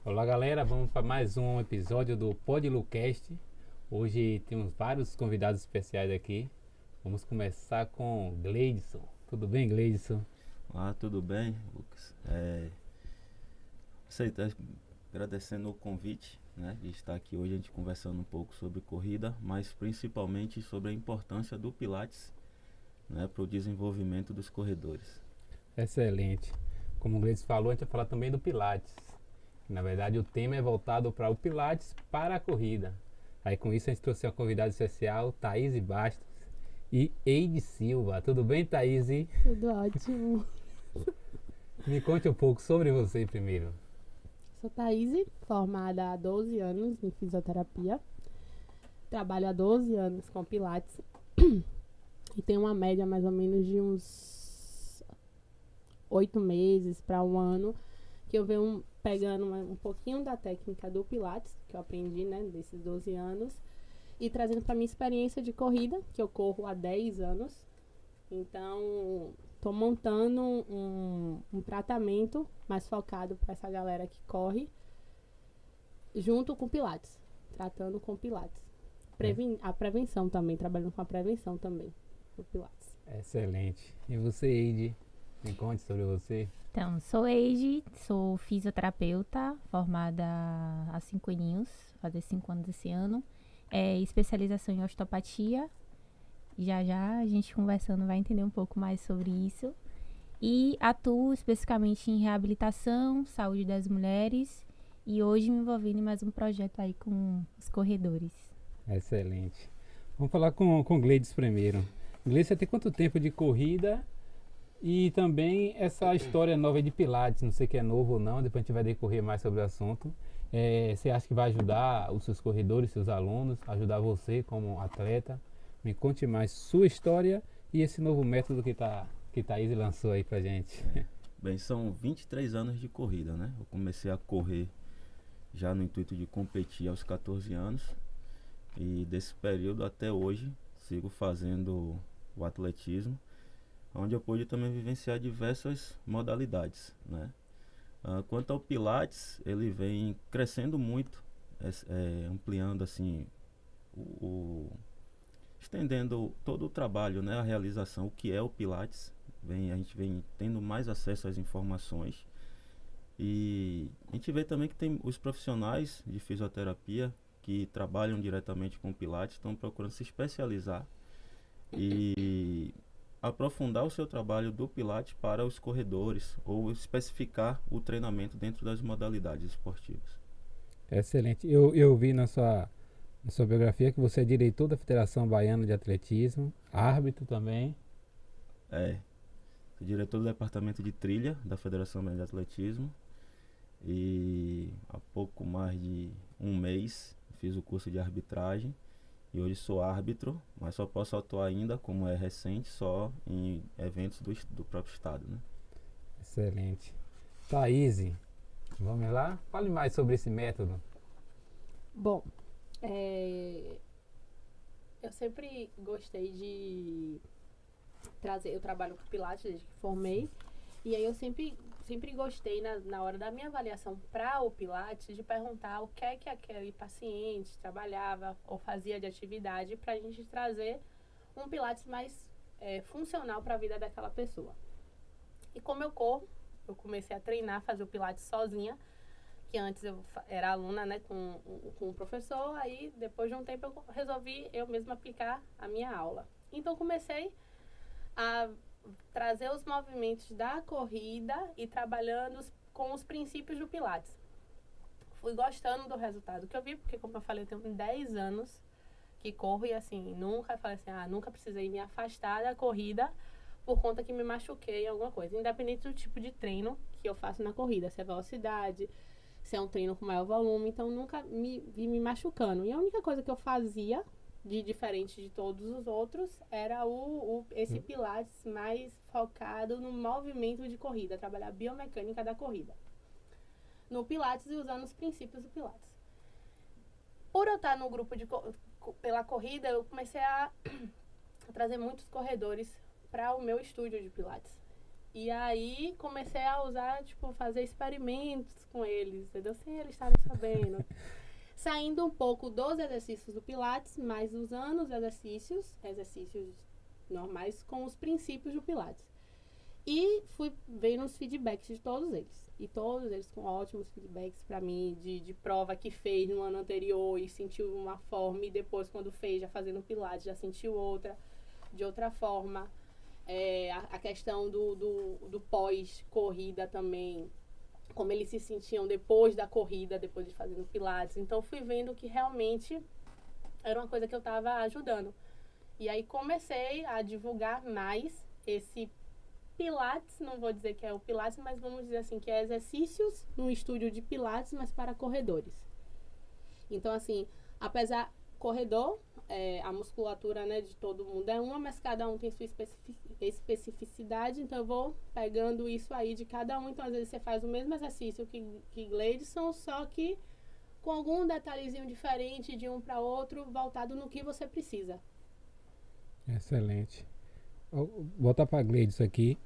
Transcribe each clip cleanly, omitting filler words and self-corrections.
Olá galera, vamos para mais um episódio do Podlucast. Hoje temos vários convidados especiais aqui. Vamos começar com Gleidson. Tudo bem, Gleidson? Ah, tudo bem, Lucas? Tá agradecendo o convite, né, de estar aqui hoje a gente conversando um pouco sobre corrida, mas principalmente sobre a importância do Pilates, né, para o desenvolvimento dos corredores. Excelente. Como o Gleidson falou, a gente vai falar também do Pilates. Na verdade, o tema é voltado para o Pilates para a corrida. Aí com isso a gente trouxe uma convidada especial, Thaís Bastos e Eide Silva. Tudo bem, Thaís? Tudo ótimo. Me conte um pouco sobre você primeiro. Sou Thaís, formada há 12 anos em fisioterapia. Trabalho há 12 anos com Pilates. E tenho uma média mais ou menos de uns 8 meses para um ano que eu venho pegando um pouquinho da técnica do Pilates, que eu aprendi, né, desses 12 anos, e trazendo para minha experiência de corrida, que eu corro há 10 anos. Então, estou montando um tratamento mais focado para essa galera que corre, junto com Pilates, tratando com Pilates. A prevenção também, trabalhando com a prevenção também, do Pilates. Excelente. E você, Eide? Me conte sobre você. Então, sou Eide, sou fisioterapeuta, formada há 5 aninhos, fazer 5 anos esse ano. Especialização em osteopatia. Já a gente conversando vai entender um pouco mais sobre isso. E atuo especificamente em reabilitação, saúde das mulheres. E hoje me envolvendo em mais um projeto aí com os corredores. Excelente. Vamos falar com o Gleides primeiro. Gleides, você tem quanto tempo de corrida? E também essa história nova de Pilates, não sei que é novo ou não, depois a gente vai decorrer mais sobre o assunto. Você acha que vai ajudar os seus corredores, seus alunos, ajudar você como atleta? Me conte mais sua história e esse novo método que Thaís lançou aí pra gente. Bem, são 23 anos de corrida, né? Eu comecei a correr já no intuito de competir aos 14 anos e desse período até hoje sigo fazendo o atletismo, onde eu pude também vivenciar diversas modalidades, né? Quanto ao Pilates, ele vem crescendo muito, ampliando assim, estendendo todo o trabalho, né, a realização, o que é o Pilates. A gente vem tendo mais acesso às informações e a gente vê também que tem os profissionais de fisioterapia que trabalham diretamente com o Pilates, estão procurando se especializar e aprofundar o seu trabalho do Pilates para os corredores ou especificar o treinamento dentro das modalidades esportivas. Excelente. Eu vi na sua biografia que você é diretor da Federação Baiana de Atletismo, árbitro também. Sou diretor do departamento de trilha da Federação Baiana de Atletismo e há pouco mais de um mês fiz o curso de arbitragem. E hoje sou árbitro, mas só posso atuar ainda, como é recente, só em eventos do próprio estado, né? Excelente. Thaís, vamos lá? Fale mais sobre esse método. Bom, eu sempre gostei de trazer, eu trabalho com Pilates desde que formei, e aí eu sempre gostei na hora da minha avaliação para o Pilates de perguntar o que é que aquele paciente trabalhava ou fazia de atividade para a gente trazer um Pilates mais funcional para a vida daquela pessoa. E como eu corro, eu comecei a treinar, fazer o Pilates sozinha, que antes eu era aluna, né, com o professor, aí depois de um tempo eu resolvi eu mesma aplicar a minha aula. Então comecei a trazer os movimentos da corrida e trabalhando com os princípios do Pilates. Fui gostando do resultado que eu vi, porque como eu falei, eu tenho 10 anos que corro e assim, nunca precisei me afastar da corrida por conta que me machuquei em alguma coisa, independente do tipo de treino que eu faço na corrida, se é velocidade, se é um treino com maior volume, então nunca me vi me machucando. E a única coisa que eu fazia de diferente de todos os outros era esse Pilates mais focado no movimento de corrida, trabalhar a biomecânica da corrida no Pilates e usando os princípios do Pilates. Por eu estar no grupo pela corrida, eu comecei a trazer muitos corredores para o meu estúdio de Pilates. E aí comecei a usar, tipo, fazer experimentos com eles, entendeu? Sem eles estarem sabendo. Saindo um pouco dos exercícios do Pilates, mas usando os exercícios normais com os princípios do Pilates. E fui vendo os feedbacks de todos eles. E todos eles com ótimos feedbacks para mim, de prova que fez no ano anterior e sentiu uma forma, e depois quando fez, já fazendo Pilates, já sentiu outra, de outra forma. A questão do pós-corrida também, como eles se sentiam depois da corrida, depois de fazendo Pilates. Então fui vendo que realmente era uma coisa que eu estava ajudando. E aí comecei a divulgar mais esse Pilates, não vou dizer que é o Pilates, mas vamos dizer assim, que é exercícios no estúdio de Pilates, mas para corredores. Então, assim, apesar, corredor, a musculatura, né, de todo mundo é uma, mas cada um tem sua especificidade, então eu vou pegando isso aí de cada um. Então, às vezes você faz o mesmo exercício que Gleidson, só que com algum detalhezinho diferente de um para outro, voltado no que você precisa. Excelente. Vou voltar para Gleidson aqui.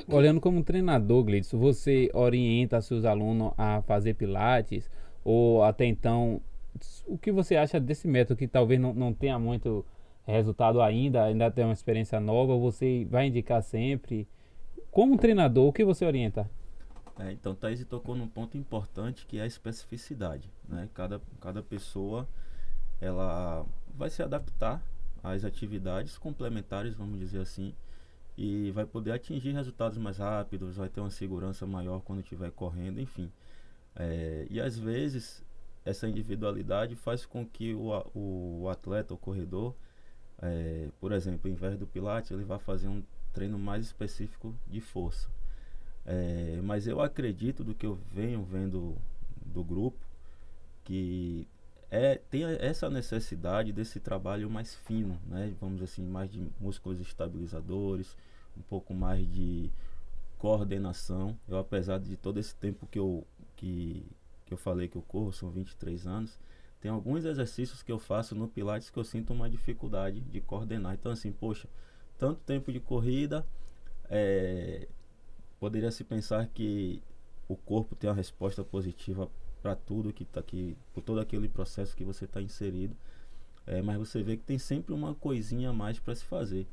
Olhando como treinador, Gleidson, você orienta seus alunos a fazer Pilates? Ou até então, o que você acha desse método que talvez não tenha muito resultado ainda tem uma experiência nova? Você vai indicar sempre? Como treinador, o que você orienta? Então, Thaís tocou num ponto importante, que é a especificidade, né? Cada pessoa, ela vai se adaptar às atividades complementares, vamos dizer assim, e vai poder atingir resultados mais rápidos, vai ter uma segurança maior quando estiver correndo, enfim. E às vezes essa individualidade faz com que o atleta, o corredor, por exemplo, ao invés do Pilates, ele vai fazer um treino mais específico de força. Mas eu acredito, do que eu venho vendo do grupo, que tem essa necessidade desse trabalho mais fino, né? Vamos dizer assim, mais de músculos estabilizadores, um pouco mais de coordenação. Eu, apesar de todo esse tempo que eu falei que eu corro, são 23 anos, tem alguns exercícios que eu faço no Pilates que eu sinto uma dificuldade de coordenar. Então, assim, poxa, tanto tempo de corrida, poderia se pensar que o corpo tem uma resposta positiva para tudo que está aqui, por todo aquele processo que você está inserido, mas você vê que tem sempre uma coisinha a mais para se fazer.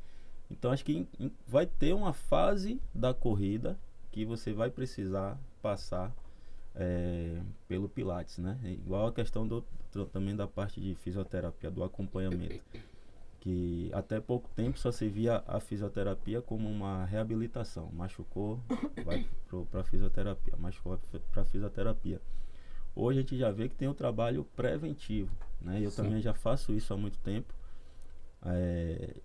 Então acho que vai ter uma fase da corrida que você vai precisar passar pelo Pilates, né? Igual a questão também da parte de fisioterapia, do acompanhamento, que até pouco tempo só se via a fisioterapia como uma reabilitação. Machucou, vai para fisioterapia, machucou para fisioterapia. Hoje a gente já vê que tem o trabalho preventivo, né? Eu também já faço isso há muito tempo,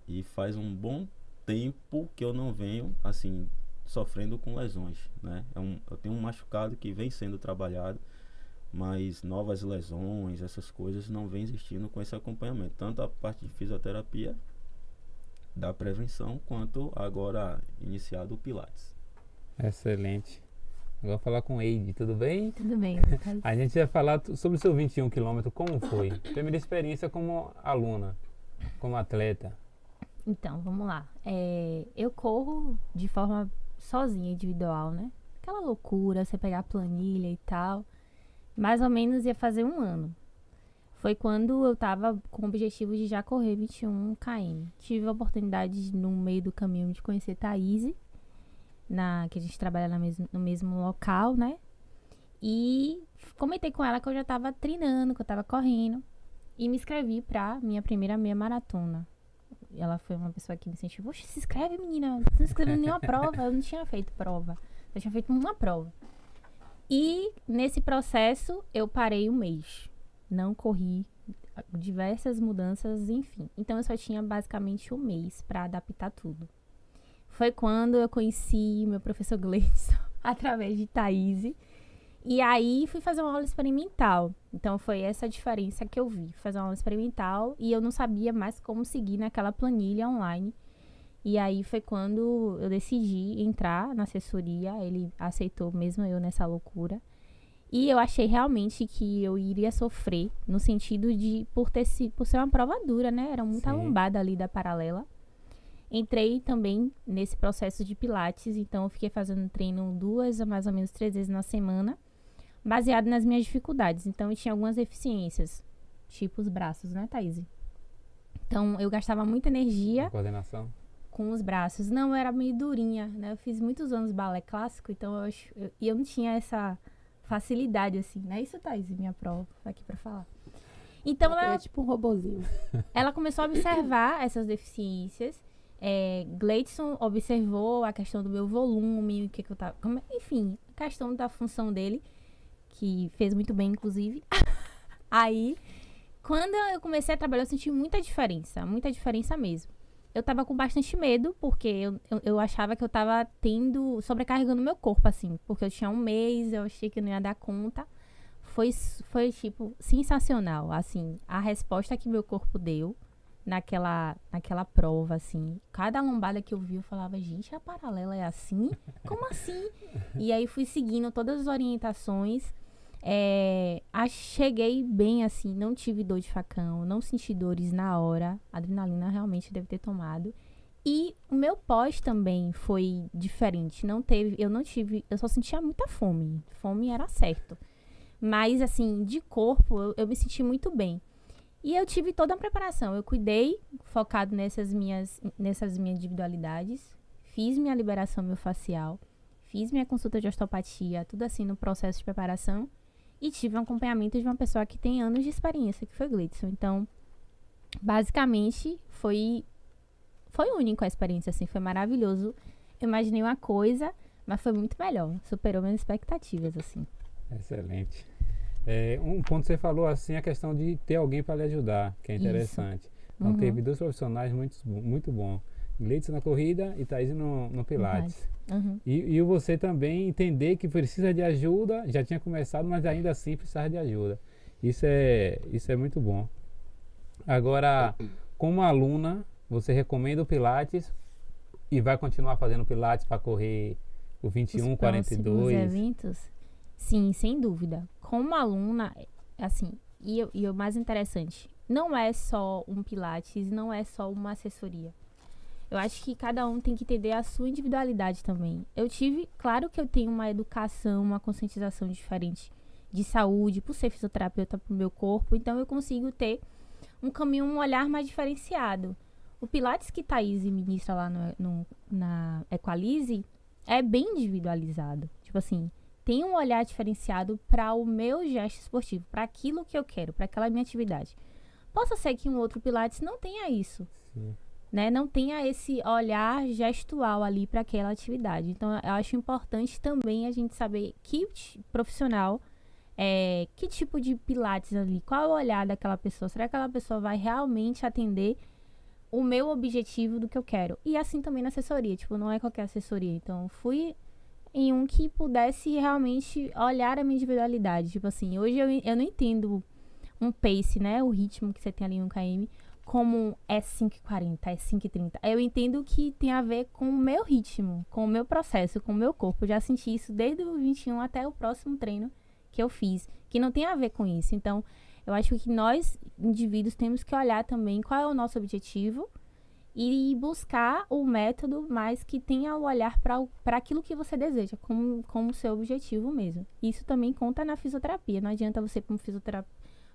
e faz um bom tempo que eu não venho, assim, sofrendo com lesões, né? Eu tenho um machucado que vem sendo trabalhado, mas novas lesões, essas coisas não vem existindo com esse acompanhamento. Tanto a parte de fisioterapia, da prevenção, quanto agora iniciado o Pilates. Excelente. Agora falar com o Eide, tudo bem? Tudo bem. A gente vai falar sobre o seu 21 km, como foi? Primeira experiência como aluna, como atleta. Então, vamos lá. Eu corro de forma sozinha, individual, né? Aquela loucura, você pegar a planilha e tal. Mais ou menos ia fazer 1 ano. Foi quando eu tava com o objetivo de já correr 21 km. Tive a oportunidade, no meio do caminho, de conhecer Thaís, que a gente trabalha no mesmo local, né? E comentei com ela que eu já tava treinando, que eu tava correndo. E me inscrevi pra minha primeira meia maratona. Ela foi uma pessoa que me incentivou. Se inscreve, menina. Você não inscreveu em nenhuma prova. Eu não tinha feito prova. Eu tinha feito uma prova. E nesse processo eu parei 1 mês. Não corri, diversas mudanças, enfim. Então eu só tinha basicamente 1 mês pra adaptar tudo. Foi quando eu conheci meu professor Gleidson, através de Thaís. E aí fui fazer uma aula experimental. Então foi essa a diferença que eu vi. Fazer uma aula experimental e eu não sabia mais como seguir naquela planilha online. E aí foi quando eu decidi entrar na assessoria. Ele aceitou mesmo eu nessa loucura. E eu achei realmente que eu iria sofrer, no sentido de, por ser uma prova dura, né? Era muita lombada ali da paralela. entrei também nesse processo de pilates, então eu fiquei fazendo treino 2 a mais ou menos 3 vezes na semana, baseado nas minhas dificuldades. Então eu tinha algumas deficiências, tipo os braços, né, Thaís? Então eu gastava muita energia Coordenação. com os braços. Não, eu era meio durinha, né? Eu fiz muitos anos balé clássico, então eu não tinha essa facilidade, assim, né? Isso, Thaís, minha prova, aqui pra falar. Então, É tipo um robozinho. ela começou a observar essas deficiências. Gleidson observou a questão do meu volume, o que eu tava... enfim, a questão da função dele, que fez muito bem, inclusive. Aí, quando eu comecei a trabalhar, eu senti muita diferença mesmo. Eu tava com bastante medo, porque eu achava que eu tava sobrecarregando meu corpo, assim. Porque eu tinha um mês, eu achei que eu não ia dar conta. Foi tipo, sensacional, assim. A resposta que meu corpo deu naquela prova, assim. Cada lombada que eu vi, eu falava, gente, a paralela é assim? Como assim? E aí fui seguindo todas as orientações. Cheguei bem, assim, não tive dor de facão, não senti dores na hora. A adrenalina realmente deve ter tomado. E o meu pós também foi diferente. Eu só sentia muita fome. Fome era certo. Mas, assim, de corpo, eu me senti muito bem. E eu tive toda a preparação. Eu cuidei, focado nessas minhas individualidades. Fiz minha liberação miofascial. Fiz minha consulta de osteopatia, tudo assim no processo de preparação. E tive um acompanhamento de uma pessoa que tem anos de experiência, que foi Gleidson. Então, basicamente, foi único a experiência, assim. Foi maravilhoso. Eu imaginei uma coisa, mas foi muito melhor. Superou minhas expectativas, assim. Excelente. Um ponto que você falou assim, a questão de ter alguém para lhe ajudar, que é interessante. Então teve dois profissionais muito bom. Gleidson na corrida e Thaís no Pilates. Uhum. E você também entender que precisa de ajuda, já tinha começado, mas ainda assim precisava de ajuda. Isso é muito bom. Agora, como aluna, você recomenda o Pilates e vai continuar fazendo Pilates para correr o 21, Os 42? eventos? Sim, sem dúvida. Como aluna, assim, e o mais interessante, não é só um Pilates, não é só uma assessoria. Eu acho que cada um tem que entender a sua individualidade também. Claro que eu tenho uma educação, uma conscientização diferente de saúde, por ser fisioterapeuta pro meu corpo, então eu consigo ter um caminho, um olhar mais diferenciado. O Pilates que Thaís ministra lá na Equalize é bem individualizado. Tipo assim, tem um olhar diferenciado para o meu gesto esportivo, para aquilo que eu quero, para aquela minha atividade. Possa ser que um outro Pilates não tenha isso. Sim. Né? Não tenha esse olhar gestual ali para aquela atividade. Então, eu acho importante também a gente saber que profissional, que tipo de Pilates ali, qual é o olhar daquela pessoa. Será que aquela pessoa vai realmente atender o meu objetivo do que eu quero? E assim também na assessoria, tipo, não é qualquer assessoria. Então, fui em um que pudesse realmente olhar a minha individualidade. Tipo assim, hoje eu não entendo um pace, né? O ritmo que você tem ali no km, como é 5h40, é 5h30. Eu entendo que tem a ver com o meu ritmo, com o meu processo, com o meu corpo. Eu já senti isso desde o 21 até o próximo treino que eu fiz, que não tem a ver com isso. Então, eu acho que nós, indivíduos, temos que olhar também qual é o nosso objetivo e buscar o método, mas que tenha o olhar para aquilo que você deseja, como seu objetivo mesmo. Isso também conta na fisioterapia. Não adianta você ir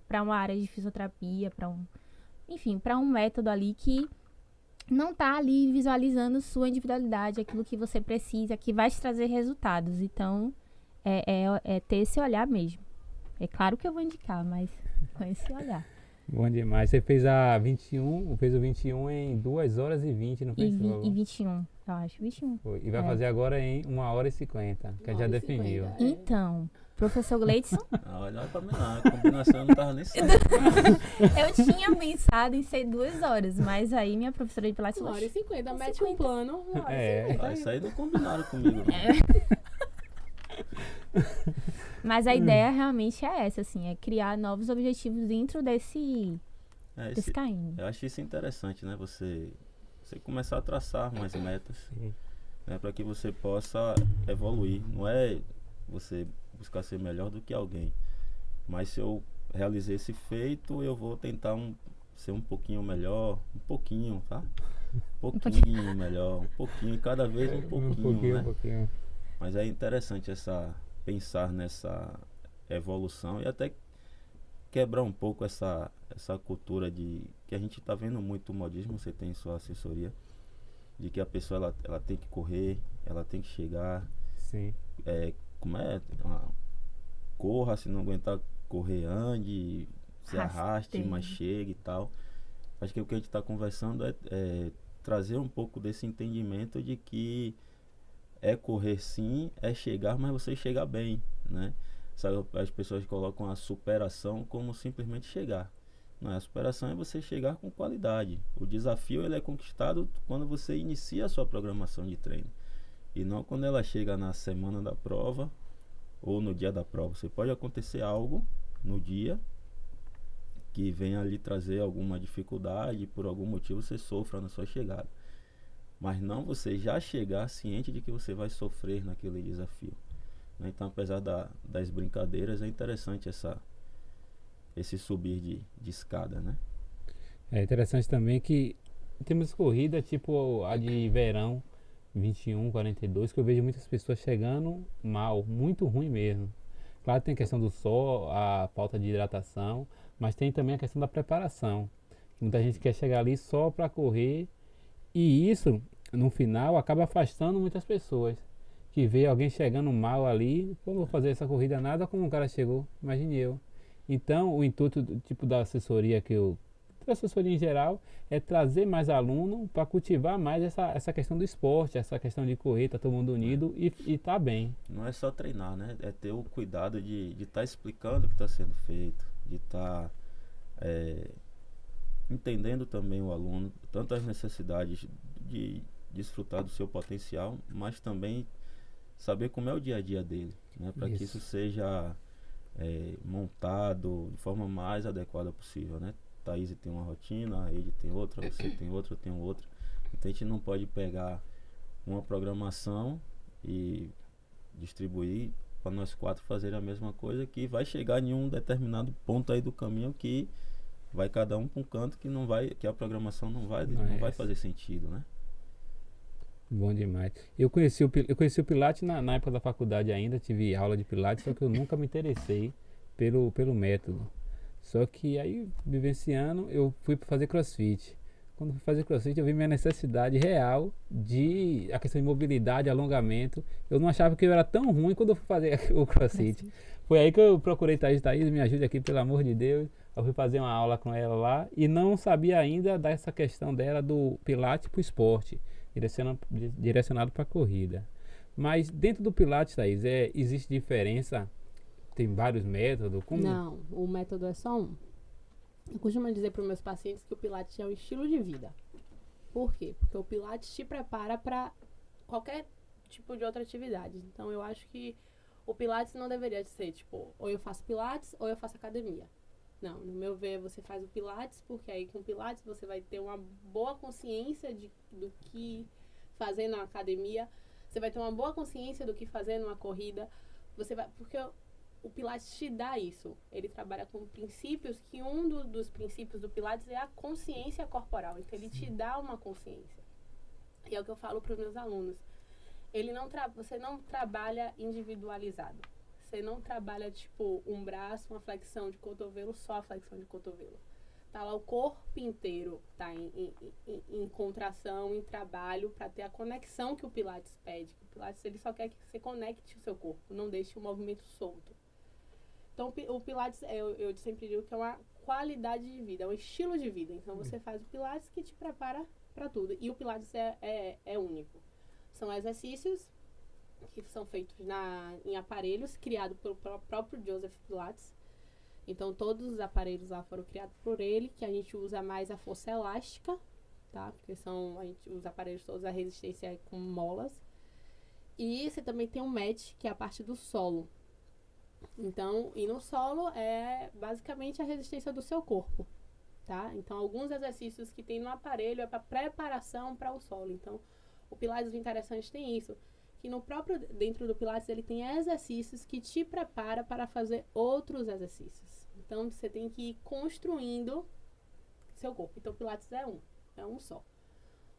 para uma área de fisioterapia, para um método ali que não está ali visualizando sua individualidade, aquilo que você precisa, que vai te trazer resultados. Então, é ter esse olhar mesmo. É claro que eu vou indicar, mas com esse olhar. Bom demais. Você fez fez o 21 em 2h20, não fez? E 21, eu acho, 21. Foi. E vai fazer agora em 1h50, que já definiu. Então, professor Gleidson, Olha pra mim não, a combinação não tava nem certa. eu tinha pensado em ser 2 horas, mas aí minha professora de Pilates falou, 1h50, mete um plano, 1h50. Isso aí não combinaram comigo. Não. mas a ideia realmente é essa, assim, é criar novos objetivos dentro desse KM. Eu acho isso interessante, né? Você começar a traçar umas metas, né? Para que você possa evoluir. Não é você buscar ser melhor do que alguém, mas se eu realizei esse feito, eu vou tentar ser um pouquinho melhor, um pouquinho, tá? Um pouquinho melhor, um pouquinho, cada vez um pouquinho, né? Um pouquinho. Mas é interessante pensar nessa evolução e até quebrar um pouco essa cultura de que a gente está vendo muito o modismo, você tem sua assessoria, de que a pessoa ela tem que correr, ela tem que chegar, Sim. como é? Corra, se não aguentar correr, ande, se arraste, Rasteiro. mas chegue e tal. Acho que o que a gente está conversando é trazer um pouco desse entendimento de que é correr sim, é chegar, mas você chegar bem, né? Sabe, as pessoas colocam a superação como simplesmente chegar. Não, a superação é você chegar com qualidade. O desafio ele é conquistado quando você inicia a sua programação de treino. E não quando ela chega na semana da prova ou no dia da prova. Você pode acontecer algo no dia que venha ali trazer alguma dificuldade, por algum motivo você sofra na sua chegada. Mas não você já chegar ciente de que você vai sofrer naquele desafio. Né? Então, apesar das brincadeiras, é interessante esse subir de escada, né? É interessante também que temos corrida tipo a de verão 21, 42, que eu vejo muitas pessoas chegando mal, muito ruim mesmo. Claro, tem a questão do sol, a falta de hidratação, mas tem também a questão da preparação. Muita gente quer chegar ali só para correr e isso, no final, acaba afastando muitas pessoas. Que vê alguém chegando mal ali, pô, não vou fazer essa corrida nada como o cara chegou, imagine eu. Então, o intuito tipo da assessoria da assessoria em geral, é trazer mais aluno para cultivar mais essa questão do esporte, essa questão de correr, tá todo mundo unido e tá bem. Não é só treinar, né? É ter o cuidado de estar explicando o que está sendo feito, de estar entendendo também o aluno, tanto as necessidades de desfrutar do seu potencial, mas também saber como é o dia a dia dele, né? Para que isso seja montado de forma mais adequada possível, né? Thaís tem uma rotina, a Ed tem outra, você tem outra, eu tenho outra. Então a gente não pode pegar uma programação e distribuir para nós quatro fazer a mesma coisa, que vai chegar em um determinado ponto aí do caminho que vai cada um para um canto que a programação não vai fazer sentido, né? Bom demais. Eu conheci o Pilates na época da faculdade ainda, tive aula de Pilates, só que eu nunca me interessei pelo método. Só que aí, vivenciando, eu fui fazer CrossFit. Quando fui fazer CrossFit, eu vi minha necessidade real de a questão de mobilidade, alongamento. Eu não achava que eu era tão ruim quando eu fui fazer o CrossFit. Foi aí que eu procurei Thaís, me ajude aqui, pelo amor de Deus. Eu fui fazer uma aula com ela lá e não sabia ainda dessa questão dela do Pilates para o esporte, direcionado para a corrida. Mas dentro do Pilates, Thaís, existe diferença? Tem vários métodos? Como? Não, o método é só um. Eu costumo dizer para os meus pacientes que o Pilates é um estilo de vida. Por quê? Porque o Pilates te prepara para qualquer tipo de outra atividade. Então, eu acho que o Pilates não deveria ser, tipo, ou eu faço Pilates ou eu faço academia. Não, no meu ver, você faz o Pilates, porque aí com o Pilates você vai ter uma boa consciência do que fazer na academia. Você vai ter uma boa consciência do que fazer numa corrida. Porque o Pilates te dá isso. Ele trabalha com princípios, que um dos princípios do Pilates é a consciência corporal. Então, ele te dá uma consciência. E é o que eu falo para os meus alunos. Você não trabalha individualizado. Você não trabalha, tipo, um braço, uma flexão de cotovelo, só a flexão de cotovelo. Tá lá o corpo inteiro, tá em contração, em trabalho, para ter a conexão que o Pilates pede. O Pilates, ele só quer que você conecte o seu corpo, não deixe o movimento solto. Então, o Pilates, eu sempre digo que é uma qualidade de vida, é um estilo de vida. Então, você faz o Pilates que te prepara para tudo. E o Pilates é único. São exercícios que são feitos em aparelhos criados pelo próprio Joseph Pilates. Então, todos os aparelhos lá foram criados por ele, que a gente usa mais a força elástica, tá? Porque os aparelhos todos, a resistência é com molas. E você também tem um mat, que é a parte do solo. Então, e no solo é basicamente a resistência do seu corpo, tá? Então, alguns exercícios que tem no aparelho é para preparação para o solo. Então, o Pilates, o interessante tem isso, que dentro do Pilates, ele tem exercícios que te prepara para fazer outros exercícios. Então, você tem que ir construindo seu corpo. Então, o Pilates é um só.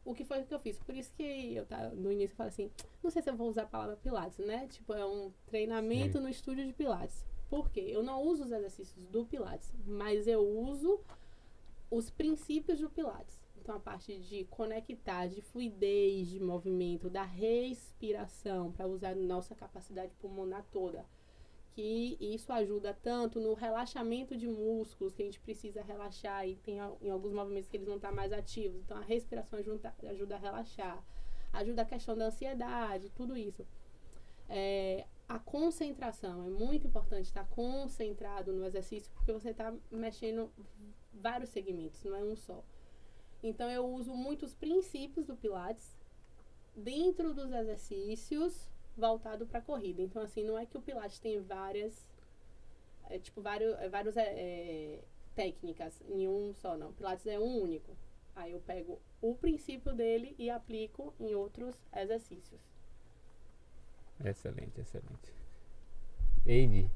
o que foi que eu fiz? Por isso que no início eu falei assim, não sei se eu vou usar a palavra Pilates, né? Tipo, é um treinamento no estúdio de Pilates. Por quê? Eu não uso os exercícios do Pilates, mas eu uso os princípios do Pilates. Então, a parte de conectar, de fluidez, de movimento, da respiração, para usar nossa capacidade pulmonar toda. Que isso ajuda tanto no relaxamento de músculos, que a gente precisa relaxar e tem em alguns movimentos que eles vão estar mais ativos. Então, a respiração ajuda a relaxar. Ajuda a questão da ansiedade, tudo isso. A concentração, é muito importante estar concentrado no exercício, porque você está mexendo vários segmentos, não é um só. Então, eu uso muitos princípios do Pilates dentro dos exercícios voltado para corrida. Então, assim, não é que o Pilates tem várias técnicas em um só, não. O Pilates é um único. Aí eu pego o princípio dele e aplico em outros exercícios. Excelente, excelente. Eide,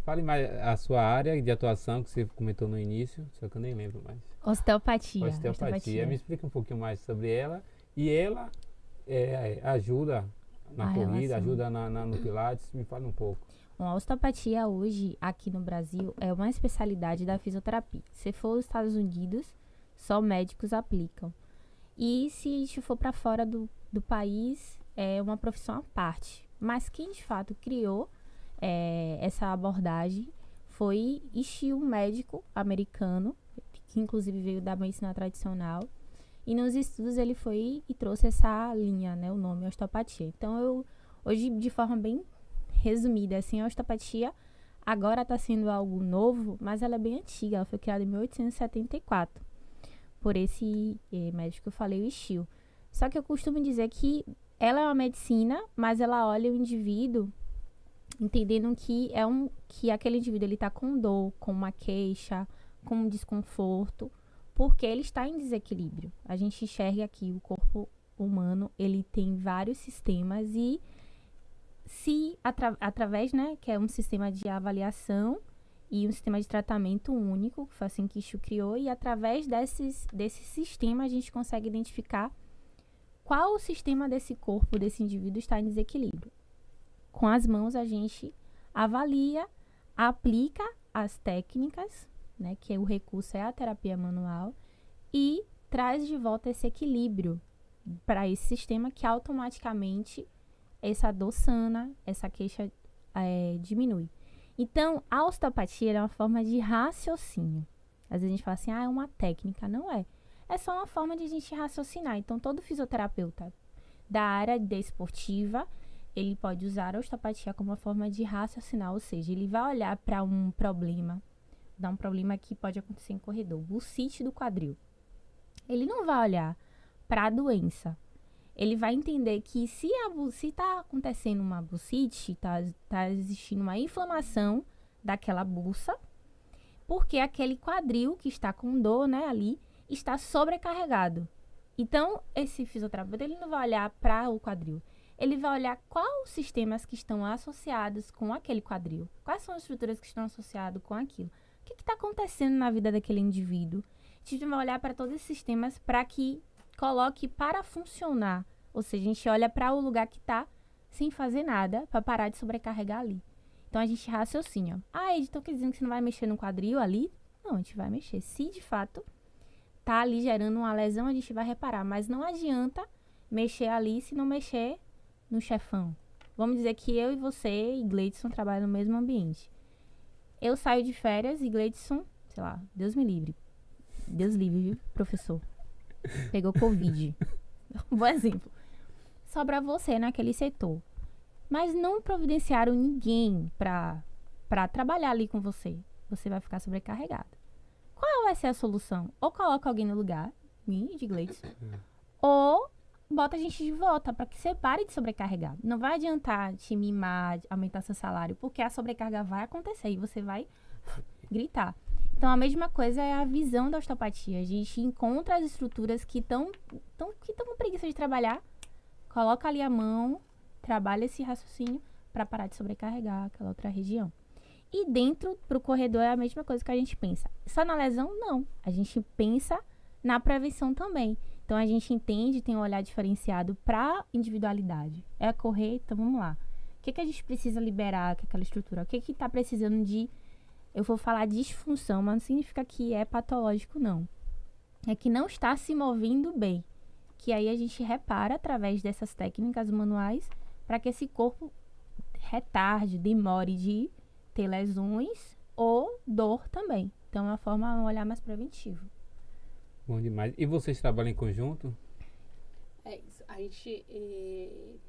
fale mais a sua área de atuação que você comentou no início, só que eu nem lembro mais. Osteopatia. Osteopatia. Me explica um pouquinho mais sobre ela. E ela ajuda na corrida, ajuda no Pilates. Me fala um pouco. Bom, a osteopatia hoje, aqui no Brasil, é uma especialidade da fisioterapia. Se for os Estados Unidos, só médicos aplicam. E se a gente for para fora do país, é uma profissão à parte. Mas quem de fato criou essa abordagem foi Ishii, um médico americano, que inclusive veio da medicina tradicional. E nos estudos ele foi e trouxe essa linha, né, o nome osteopatia. Então, hoje, de forma bem resumida, assim, a osteopatia agora está sendo algo novo, mas ela é bem antiga. Ela foi criada em 1874 por esse médico que eu falei, o Ishii. Só que eu costumo dizer que ela é uma medicina, mas ela olha o indivíduo entendendo que aquele indivíduo está com dor, com uma queixa, com um desconforto, porque ele está em desequilíbrio. A gente enxerga aqui o corpo humano, ele tem vários sistemas e se através, né, que é um sistema de avaliação e um sistema de tratamento único, que foi assim que Ishii criou, e através desse sistema a gente consegue identificar qual o sistema desse corpo, desse indivíduo está em desequilíbrio. Com as mãos a gente avalia, aplica as técnicas, né, que o recurso é a terapia manual, e traz de volta esse equilíbrio para esse sistema que automaticamente essa dor sana, essa queixa diminui. Então, a osteopatia é uma forma de raciocínio. Às vezes a gente fala assim, é uma técnica. Não é. É só uma forma de a gente raciocinar. Então, todo fisioterapeuta da área desportiva, ele pode usar a osteopatia como uma forma de raciocinar, ou seja, ele vai olhar para um problema, dá um problema que pode acontecer em corredor, bursite do quadril. Ele não vai olhar para a doença. Ele vai entender que se está acontecendo uma bursite, está existindo uma inflamação daquela bursa, porque aquele quadril que está com dor, né, ali, está sobrecarregado. Então, esse fisioterapeuta, ele não vai olhar para o quadril. Ele vai olhar quais os sistemas que estão associados com aquele quadril. Quais são as estruturas que estão associadas com aquilo. O que está acontecendo na vida daquele indivíduo? A gente vai olhar para todos esses sistemas para que coloque para funcionar. Ou seja, a gente olha para o lugar que está sem fazer nada para parar de sobrecarregar ali. Então, a gente raciocina. Editor, quer dizer que você não vai mexer no quadril ali? Não, a gente vai mexer. Se, de fato, está ali gerando uma lesão, a gente vai reparar. Mas não adianta mexer ali se não mexer no chefão. Vamos dizer que eu e você e Gleidson trabalham no mesmo ambiente. Eu saio de férias e Gleidson, sei lá, Deus me livre. Deus livre, viu, professor? Pegou Covid. Um bom exemplo. Sobra você naquele setor. Mas não providenciaram ninguém para trabalhar ali com você. Você vai ficar sobrecarregado. Qual vai ser a solução? Ou coloca alguém no lugar, mim, de Gleidson, ou bota a gente de volta para que você pare de sobrecarregar. Não vai adiantar te mimar, aumentar seu salário, porque a sobrecarga vai acontecer e você vai gritar. Então, a mesma coisa é a visão da osteopatia. A gente encontra as estruturas que estão com preguiça de trabalhar, coloca ali a mão, trabalha esse raciocínio para parar de sobrecarregar aquela outra região. E dentro, para o corredor, é a mesma coisa que a gente pensa. Só na lesão, não. A gente pensa na prevenção também. Então, a gente entende, tem um olhar diferenciado para individualidade. É correr, então vamos lá. O que a gente precisa liberar com aquela estrutura? O que está precisando de... Eu vou falar disfunção, mas não significa que é patológico, não. É que não está se movendo bem. Que aí a gente repara através dessas técnicas manuais para que esse corpo retarde, demore de ter lesões ou dor também. Então, é uma forma, um olhar mais preventivo. Bom demais. E vocês trabalham em conjunto? É isso. A gente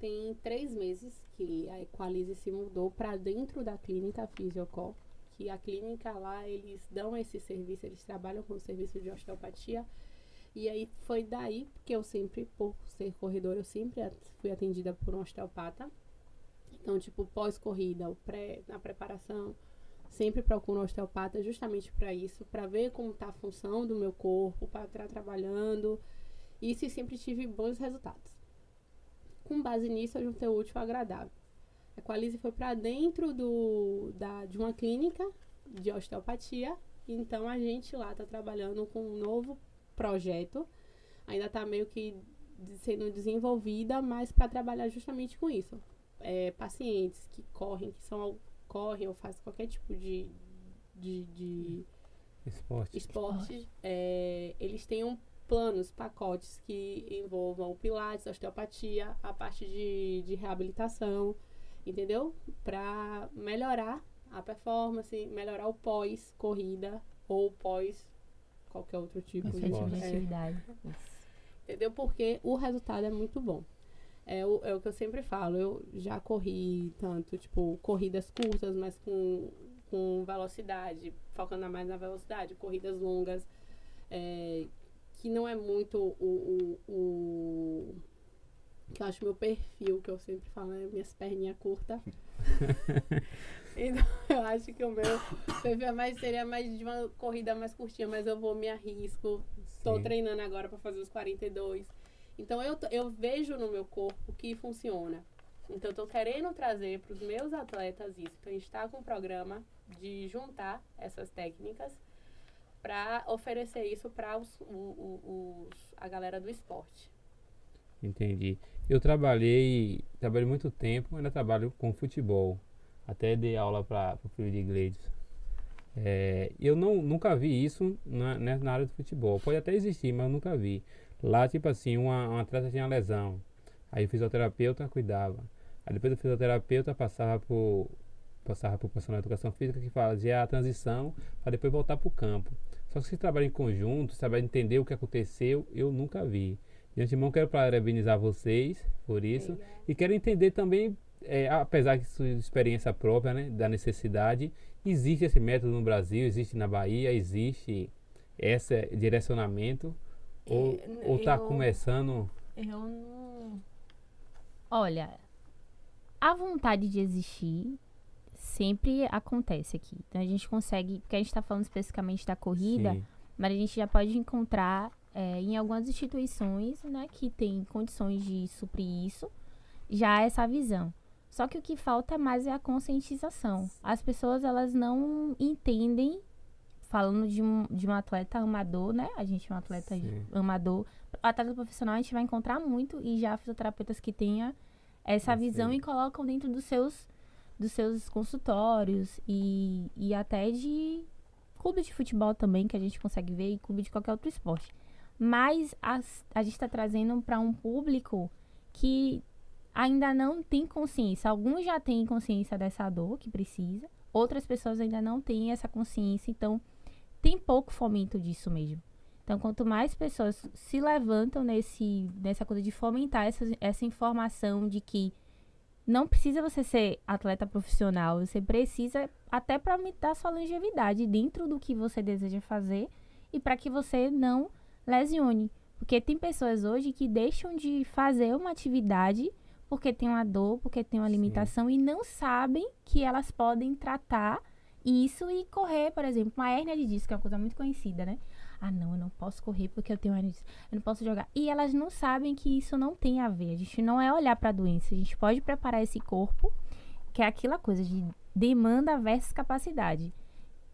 tem 3 meses que a Equalize se mudou para dentro da clínica Fisiocol, que a clínica lá, eles dão esse serviço, eles trabalham com o serviço de osteopatia. E aí foi daí que eu sempre, por ser corredora, eu sempre fui atendida por um osteopata. Então, tipo, pós-corrida, na preparação, sempre procuro um osteopata justamente para isso, para ver como está a função do meu corpo, para estar trabalhando. Isso, e sempre tive bons resultados. Com base nisso, eu juntei o útil ao agradável. A Equalize foi para dentro de uma clínica de osteopatia. Então, a gente lá está trabalhando com um novo projeto. Ainda está meio que sendo desenvolvida, mas para trabalhar justamente com isso. Pacientes que correm ou fazem qualquer tipo de esporte, eles têm planos, pacotes que envolvam o pilates, a osteopatia, a parte de reabilitação, entendeu? Para melhorar a performance, melhorar o pós-corrida ou pós qualquer outro tipo de atividade. Entendeu? Porque o resultado é muito bom. É o que eu sempre falo. Eu já corri tanto, tipo, corridas curtas, mas com velocidade, focando mais na velocidade, corridas longas, que não é muito o que eu acho meu perfil, que eu sempre falo, minhas perninhas curtas. Então, eu acho que o meu perfil seria mais de uma corrida mais curtinha, mas eu me arrisco. Estou treinando agora para fazer os 42. Então, eu vejo no meu corpo que funciona. Então, eu estou querendo trazer para os meus atletas isso. Então, a gente está com um programa de juntar essas técnicas para oferecer isso para a galera do esporte. Entendi. Eu trabalhei muito tempo, ainda trabalho com futebol. Até dei aula para o filho de Gleides. Eu nunca vi isso na área do futebol. Pode até existir, mas eu nunca vi. Lá, tipo assim, uma atleta tinha lesão. Aí o fisioterapeuta cuidava. Aí depois do fisioterapeuta passava pro profissional de educação física que fazia a transição para depois voltar pro campo. Só que se trabalha em conjunto, se trabalha em entender o que aconteceu, eu nunca vi. De antemão, quero parabenizar vocês por isso. Obrigada. E quero entender também, apesar de sua experiência própria, né, da necessidade, existe esse método no Brasil, existe na Bahia, existe esse direcionamento? Ou está começando? Eu não... Olha, a vontade de existir sempre acontece aqui. Então, a gente consegue, porque a gente está falando especificamente da corrida, Sim. mas a gente já pode encontrar em algumas instituições, né, que tem condições de suprir isso, já essa visão. Só que o que falta mais é a conscientização. As pessoas, elas não entendem, falando de um atleta amador, né? A gente é um atleta amador. Atleta profissional a gente vai encontrar muito, e já fisioterapeutas que tenham essa visão e colocam dentro dos seus consultórios e até de clube de futebol também, que a gente consegue ver, e clube de qualquer outro esporte. Mas a gente está trazendo para um público que ainda não tem consciência. Alguns já têm consciência dessa dor que precisa, outras pessoas ainda não têm essa consciência, então tem pouco fomento disso mesmo. Então, quanto mais pessoas se levantam nessa coisa de fomentar essa informação de que não precisa você ser atleta profissional, você precisa até para aumentar sua longevidade dentro do que você deseja fazer e para que você não lesione. Porque tem pessoas hoje que deixam de fazer uma atividade porque tem uma dor, porque tem uma limitação, e não sabem que elas podem tratar isso e correr, por exemplo, uma hérnia de disco, que é uma coisa muito conhecida, né? Ah, não, eu não posso correr porque eu tenho hérnia de disco, eu não posso jogar. E elas não sabem que isso não tem a ver. A gente não é olhar para a doença, a gente pode preparar esse corpo, que é aquela coisa de demanda versus capacidade.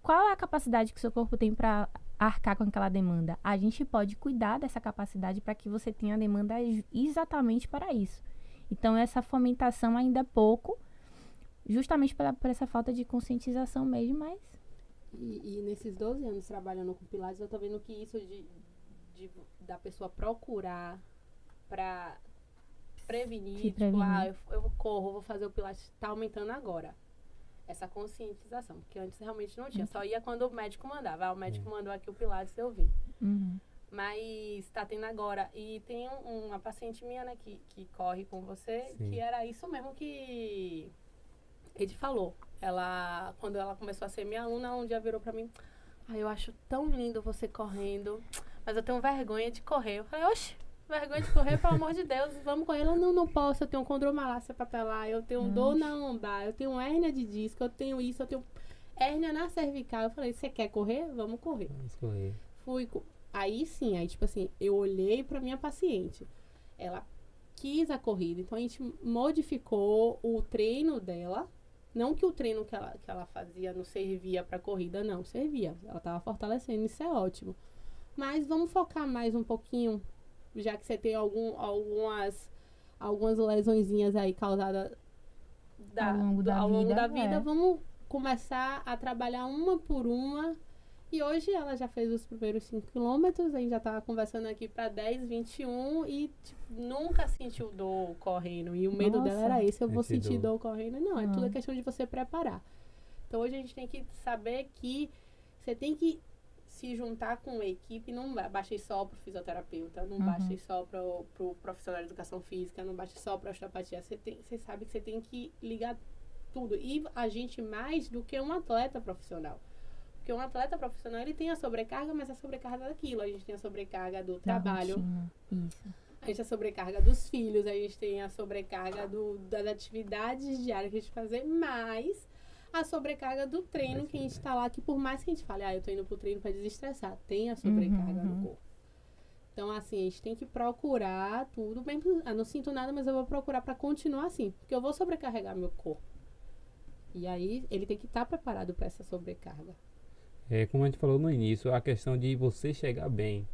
Qual é a capacidade que o seu corpo tem para arcar com aquela demanda. A gente pode cuidar dessa capacidade para que você tenha a demanda exatamente para isso. Então, essa fomentação ainda é pouco, justamente por essa falta de conscientização mesmo, mas... E nesses 12 anos trabalhando com Pilates, eu tô vendo que isso da pessoa procurar pra prevenir, Se tipo, prevenir. eu corro, vou fazer o Pilates, tá aumentando agora. Essa conscientização, porque antes realmente não tinha. Só ia quando o médico mandava. O médico mandou aqui o Pilates, eu vim. Uhum. Mas tá tendo agora. E tem uma paciente minha, né, que corre com você, Sim. que era isso mesmo que ele falou. Quando ela começou a ser minha aluna, ela um dia virou pra mim: eu acho tão lindo você correndo, mas eu tenho vergonha de correr. Eu falei: oxe, vergonha de correr, pelo amor de Deus, vamos correr. Ela: não posso, eu tenho condromalácia patelar, eu tenho dor na lombar, eu tenho hérnia de disco, eu tenho isso, eu tenho hérnia na cervical. Eu falei: você quer correr? Vamos correr. Vamos correr. Aí sim, tipo assim, eu olhei pra minha paciente. Ela quis a corrida, então a gente modificou o treino dela. Não que o treino que ela fazia não servia pra corrida, não, servia. Ela tava fortalecendo, isso é ótimo. Mas vamos focar mais um pouquinho, já que você tem algumas lesõezinhas aí causadas ao longo da vida, vamos começar a trabalhar uma por uma. E hoje ela já fez os primeiros 5 quilômetros, a gente já tava conversando aqui pra 10, 21 e tipo, nunca sentiu dor correndo. E o medo dela era esse, eu vou sentir dor correndo. Não, é tudo questão de você preparar. Então hoje a gente tem que saber que você tem que se juntar com a equipe, não baixe só pro fisioterapeuta, não baixe só pro profissional de educação física, não baixe só pra osteopatia. Você sabe que você tem que ligar tudo. E a gente mais do que um atleta profissional. Porque um atleta profissional, ele tem a sobrecarga, mas a sobrecarga daquilo. A gente tem a sobrecarga do trabalho. Isso. A gente tem a sobrecarga dos filhos, a gente tem a sobrecarga das atividades diárias que a gente fazer, mas a sobrecarga do treino que a gente tá lá, que por mais que a gente fale, eu tô indo pro treino pra desestressar, tem a sobrecarga no corpo. Então, assim, a gente tem que procurar tudo. Bem, não sinto nada, mas eu vou procurar pra continuar assim. Porque eu vou sobrecarregar meu corpo. E aí, ele tem que estar preparado pra essa sobrecarga. Como a gente falou no início, a questão de você chegar bem.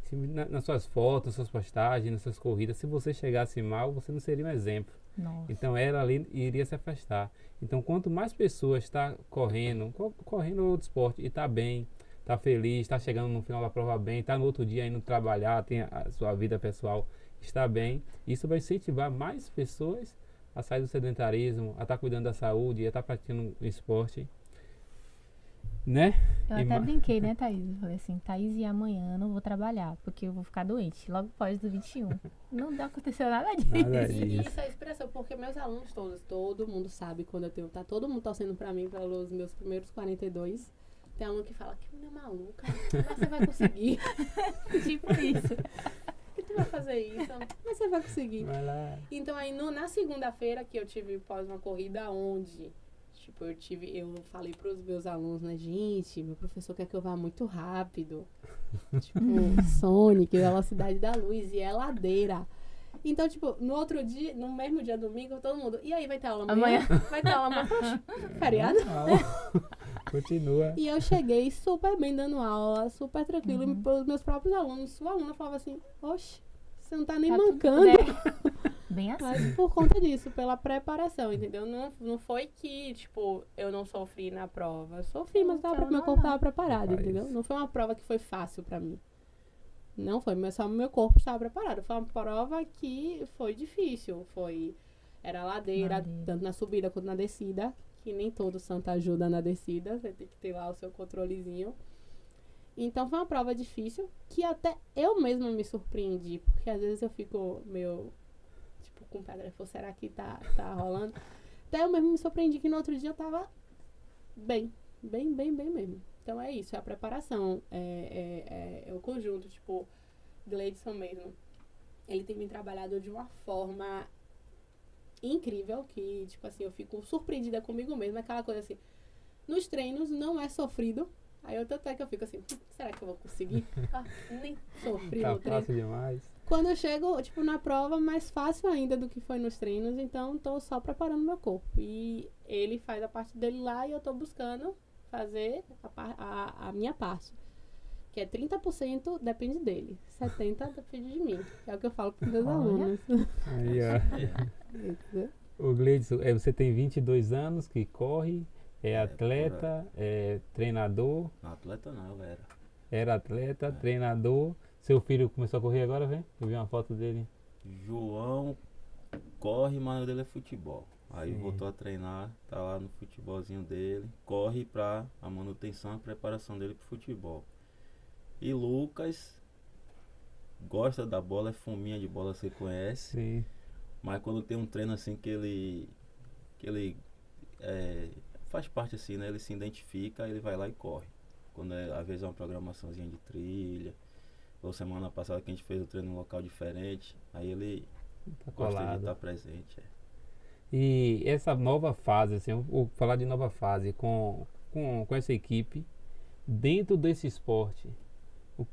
Se nas suas fotos, nas suas postagens, nas suas corridas, se você chegasse mal, você não seria um exemplo. Nossa. Então ela ali iria se afastar. Então quanto mais pessoas está correndo outro esporte e está bem, está feliz, está chegando no final da prova bem, está no outro dia indo trabalhar, tem a sua vida pessoal, está bem, isso vai incentivar mais pessoas a sair do sedentarismo, a estar cuidando da saúde, a estar praticando o esporte. Né? Eu até brinquei, né, Thaís? Eu falei assim, Thaís, e amanhã eu não vou trabalhar, porque eu vou ficar doente, logo após do 21. Não aconteceu nada disso. Nada E disso. isso é expressão, porque meus alunos todos, todo mundo sabe quando eu tenho, tá todo mundo torcendo pra mim pelos meus primeiros 42. Tem aluno que fala, que menina maluca, mas você vai conseguir. Tipo isso. Que tu vai fazer isso? Mas você vai conseguir. Vai lá. Então aí na segunda-feira que eu tive pós uma corrida onde... Tipo, eu falei pros meus alunos, né, gente, meu professor quer que eu vá muito rápido. Tipo, Sonic, velocidade da luz, e é ladeira. Então, tipo, no outro dia, no mesmo dia, domingo, todo mundo, e aí, vai ter aula amanhã? Vai ter aula amanhã? Poxa, feriado? Continua. E eu cheguei super bem dando aula, super tranquilo, e pelos meus próprios alunos, sua aluna falava assim, oxe, você não tá nem mancando. Bem assim. Mas por conta disso, pela preparação, entendeu? Não foi que, tipo, eu não sofri na prova. Eu sofri, mas meu corpo tava preparado, entendeu? Não foi uma prova que foi fácil pra mim. Não foi, mas só meu corpo estava preparado. Foi uma prova que foi difícil. Era ladeira, tanto na subida quanto na descida. Que nem todo santo ajuda na descida. Você tem que ter lá o seu controlezinho. Então foi uma prova difícil, que até eu mesma me surpreendi. Porque às vezes eu fico meio... Tipo, com pedra, será que tá rolando? Até eu mesmo me surpreendi que no outro dia eu tava bem mesmo. Então é isso, é a preparação, é o conjunto, tipo, Gleidson mesmo. Ele tem me trabalhado de uma forma incrível, que, tipo assim, eu fico surpreendida comigo mesma, aquela coisa assim, nos treinos não é sofrido. Aí eu até que eu fico assim, será que eu vou conseguir? Nem sofri Tá no treino. fácil demais. Quando eu chego, tipo, na prova, mais fácil ainda do que foi nos treinos, então tô só preparando meu corpo. E ele faz a parte dele lá e eu tô buscando fazer a minha parte. que é 30% depende dele, 70% depende de mim. É o que eu falo para os meus Olha. alunos. Aí, ó. Entendeu? O Gleidson, você tem 22 anos, que corre, é É, atleta, é treinador, Não, atleta não, eu era. era atleta, treinador. Seu filho começou a correr agora, velho? Eu vi uma foto dele. João corre, mas o dele é futebol. Aí Sim. voltou a treinar, tá lá no futebolzinho dele. Corre pra a manutenção e a preparação dele pro futebol. E Lucas gosta da bola, é fominha de bola, você conhece. Sim. Mas quando tem um treino assim que ele faz parte assim, né? Ele se identifica, ele vai lá e corre. Quando às vezes é uma programaçãozinha de trilha, ou semana passada que a gente fez o treino em um local diferente, aí ele Tá gosta de colado. estar presente. E essa nova fase, assim, eu vou falar de nova fase com essa equipe, dentro desse esporte,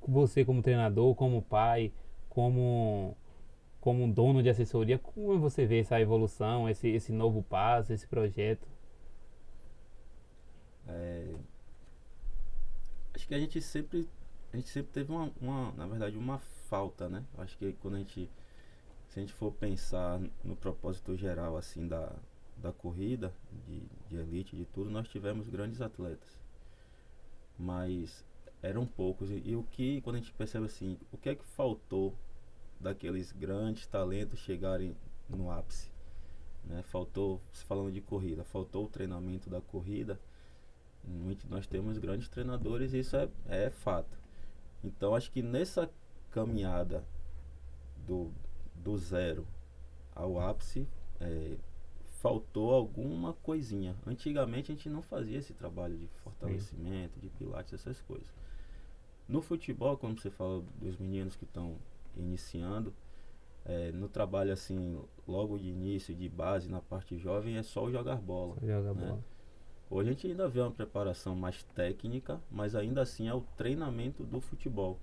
você como treinador, como pai, como dono de assessoria, como você vê essa evolução, esse novo passo, esse projeto? Acho que a gente sempre teve na verdade, uma falta, né? Acho que se a gente for pensar no propósito geral, assim, da corrida, de elite, de tudo, nós tivemos grandes atletas. Mas eram poucos. Quando a gente percebe assim, o que é que faltou daqueles grandes talentos chegarem no ápice? Né? Faltou, falando de corrida, faltou o treinamento da corrida. Nós temos grandes treinadores e isso é fato. Então acho que nessa caminhada do zero ao ápice, faltou alguma coisinha. Antigamente a gente não fazia esse trabalho de fortalecimento, de pilates, essas coisas. No futebol, como você fala dos meninos que estão iniciando, no trabalho assim, logo de início, de base, na parte jovem, é só o jogar bola. Joga né? bola. Hoje a gente ainda vê uma preparação mais técnica, mas ainda assim é o treinamento do futebol.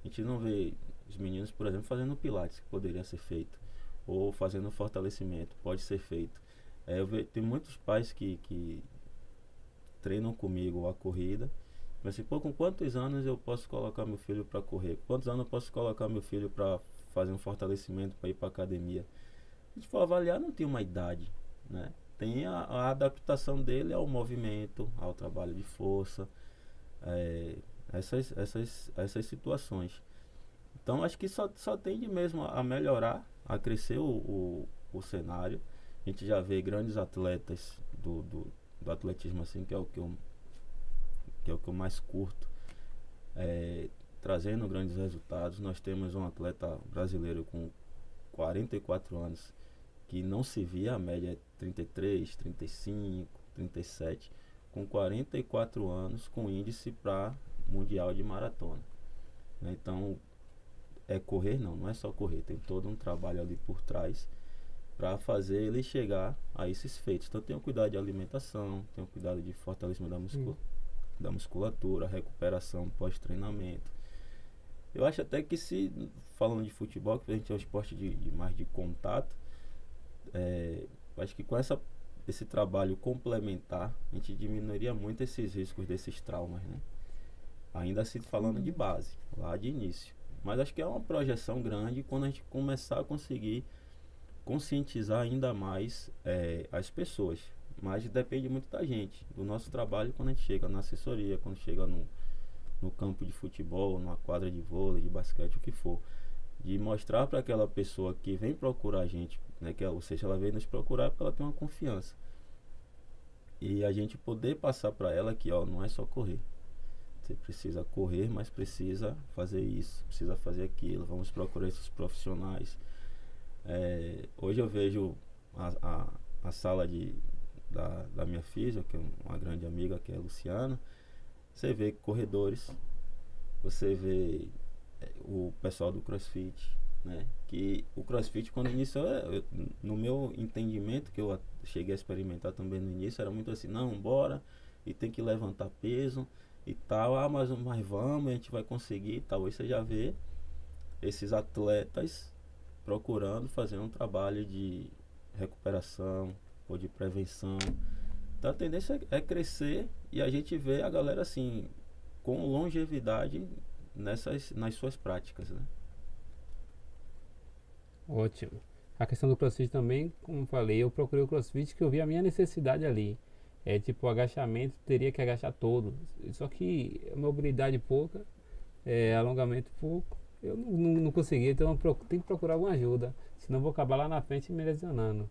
A gente não vê os meninos, por exemplo, fazendo pilates, que poderia ser feito, ou fazendo fortalecimento, pode ser feito. Tem muitos pais que treinam comigo a corrida, mas assim, pô, com quantos anos eu posso colocar meu filho para correr? Quantos anos eu posso colocar meu filho para fazer um fortalecimento, para ir para academia? Se a gente for avaliar, não tem uma idade, né? Tem a adaptação dele ao movimento, ao trabalho de força, essas situações. Então acho que só tende mesmo a melhorar, a crescer o cenário. A gente já vê grandes atletas do atletismo assim, que é o que eu mais curto, trazendo grandes resultados. Nós temos um atleta brasileiro com 44 anos, que não se via, a média é 33, 35, 37, com 44 anos, com índice para mundial de maratona. Então, correr não é só correr, tem todo um trabalho ali por trás para fazer ele chegar a esses feitos. Então, tenho cuidado de alimentação, tenho cuidado de fortalecimento da musculatura, recuperação pós-treinamento. Eu acho até que falando de futebol, que a gente é um esporte mais de contato, acho que com esse trabalho complementar, a gente diminuiria muito esses riscos desses traumas, né? Ainda assim falando de base, lá de início. Mas acho que é uma projeção grande quando a gente começar a conseguir conscientizar ainda mais as pessoas. Mas depende muito da gente, do nosso trabalho quando a gente chega na assessoria, quando chega no campo de futebol, numa quadra de vôlei, de basquete, o que for. De mostrar para aquela pessoa que vem procurar a gente, né, ou seja, ela veio nos procurar porque ela tem uma confiança. E a gente poder passar para ela que, não é só correr. Você precisa correr, mas precisa fazer isso, precisa fazer aquilo. Vamos procurar esses profissionais. Hoje eu vejo a sala da minha filha, que é uma grande amiga, que é a Luciana. Você vê corredores, você vê o pessoal do CrossFit, né? Que o CrossFit, quando iniciou, no meu entendimento, que eu cheguei a experimentar também no início, era muito assim, não, bora, e tem que levantar peso e tal, mas vamos, a gente vai conseguir e tal. Hoje você já vê esses atletas procurando fazer um trabalho de recuperação ou de prevenção. Então a tendência é crescer, e a gente vê a galera assim, com longevidade nas suas práticas, né? Ótimo. A questão do CrossFit também, como falei, eu procurei o CrossFit que eu vi a minha necessidade ali. É tipo, o agachamento, teria que agachar todo. Só que mobilidade pouca, alongamento pouco. Eu não consegui, então eu tenho que procurar alguma ajuda. Senão eu vou acabar lá na frente me lesionando.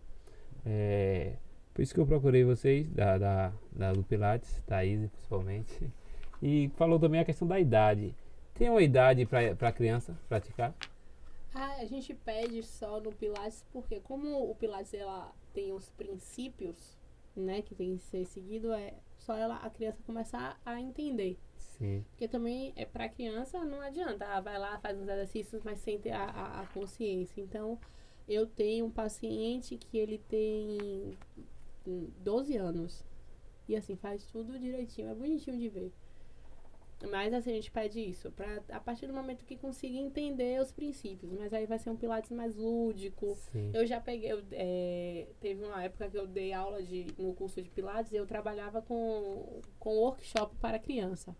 Por isso que eu procurei vocês, do Pilates, Thaís principalmente. E falou também a questão da idade. Tem uma idade para criança praticar? A gente pede só no Pilates porque como o Pilates ela tem os princípios, né, que tem que ser seguido, só a criança começar a entender. Sim. Porque também para criança não adianta, vai lá, faz uns exercícios, mas sem ter a consciência. Então, eu tenho um paciente que ele tem 12 anos e assim, faz tudo direitinho, é bonitinho de ver. Mas assim, a gente pede isso, a partir do momento que consiga entender os princípios. Mas aí vai ser um Pilates mais lúdico. Sim. Eu já peguei, teve uma época que eu dei aula no curso de Pilates e eu trabalhava com workshop para criança.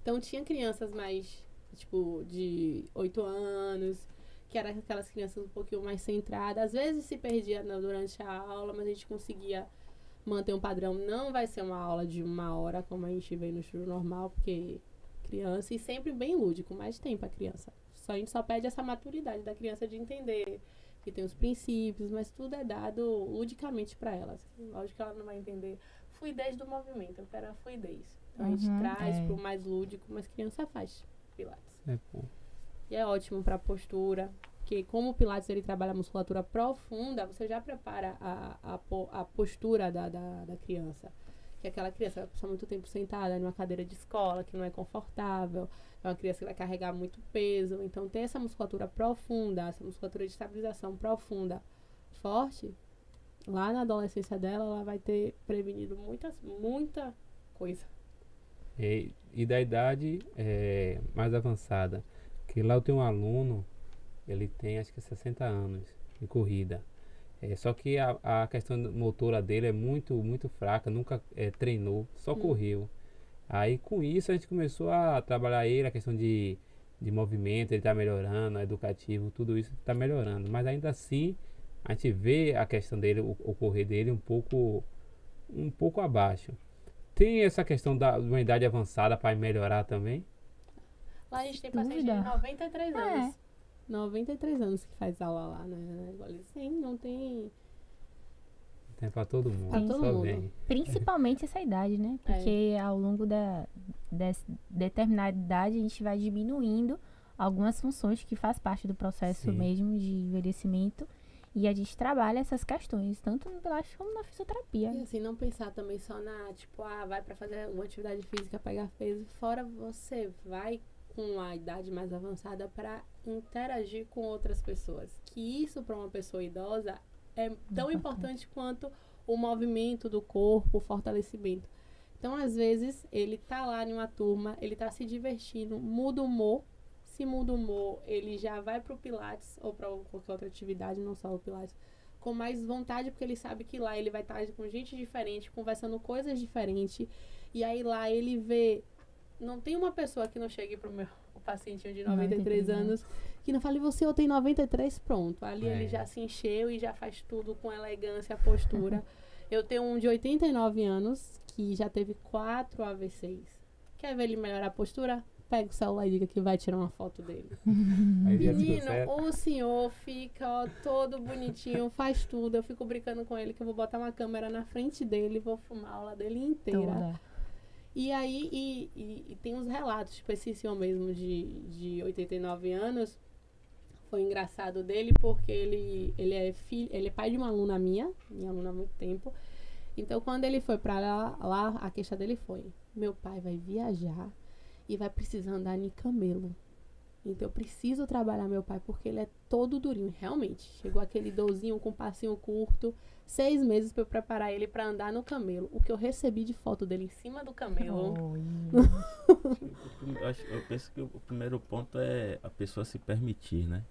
Então tinha crianças mais, tipo, de 8 anos, que eram aquelas crianças um pouquinho mais centradas. Às vezes se perdia durante a aula, mas a gente conseguia manter um padrão. Não vai ser uma aula de 1 hora, como a gente vê no estudo normal, porque criança, e sempre bem lúdico, mas tem pra criança. A gente só pede essa maturidade da criança de entender que tem os princípios, mas tudo é dado ludicamente para elas. Lógico que ela não vai entender fluidez do movimento, eu quero a fluidez. Então a gente traz pro mais lúdico, mas criança faz Pilates. Bom. E é ótimo para postura, porque como o Pilates ele trabalha a musculatura profunda, você já prepara a postura da criança. Que aquela criança vai passar muito tempo sentada numa cadeira de escola, que não é confortável, é uma criança que vai carregar muito peso. Então, ter essa musculatura profunda, essa musculatura de estabilização profunda, forte, lá na adolescência dela, ela vai ter prevenido muita coisa. E da idade mais avançada, que lá eu tenho um aluno, ele tem acho que 60 anos de corrida. Só que a questão motora dele é muito fraca, nunca treinou, só correu. Aí com isso a gente começou a trabalhar ele, a questão de movimento, ele está melhorando, educativo, tudo isso está melhorando. Mas ainda assim a gente vê a questão dele, o correr dele um pouco abaixo. Tem essa questão de uma idade avançada para melhorar também? Lá a gente tem paciente de 93 anos. 93 anos que faz aula lá, né? Sim, não tem... Tem pra todo mundo. Pra todo mundo. Bem. Principalmente essa idade, né? Porque ao longo dessa determinada idade a gente vai diminuindo algumas funções que faz parte do processo mesmo de envelhecimento. E a gente trabalha essas questões, tanto no Pilates como na fisioterapia. E assim, não pensar também só na, tipo, vai pra fazer uma atividade física, pegar peso. Fora você vai com a idade mais avançada para interagir com outras pessoas. Que isso para uma pessoa idosa é tão importante quanto o movimento do corpo, o fortalecimento. Então, às vezes, ele tá lá em uma turma, ele tá se divertindo, muda o humor. Se muda o humor, ele já vai pro Pilates ou para qualquer outra atividade, não só o Pilates, com mais vontade, porque ele sabe que lá ele vai estar com gente diferente, conversando coisas diferentes. E aí lá ele vê... Não tem uma pessoa que não chegue pro meu pacientinho de 93 anos que não fale, você, eu tenho 93, pronto. Ali ele já se encheu e já faz tudo com elegância, postura. Eu tenho um de 89 anos que já teve 4 AVCs. Quer ver ele melhorar a postura? Pega o celular e diga que vai tirar uma foto dele. Menino, o senhor fica todo bonitinho, faz tudo. Eu fico brincando com ele que eu vou botar uma câmera na frente dele e vou filmar a aula dele inteira. Toda. E aí, e tem uns relatos, tipo esse senhor mesmo de 89 anos, foi engraçado dele porque ele é pai de uma aluna minha aluna há muito tempo. Então, quando ele foi pra lá, a queixa dele foi, meu pai vai viajar e vai precisar andar em camelo. Então, eu preciso trabalhar meu pai porque ele é todo durinho. Realmente, chegou aquele idosinho com passinho curto, 6 meses para eu preparar ele para andar no camelo. O que eu recebi de foto dele em cima do camelo. Eu penso que o primeiro ponto é a pessoa se permitir, né?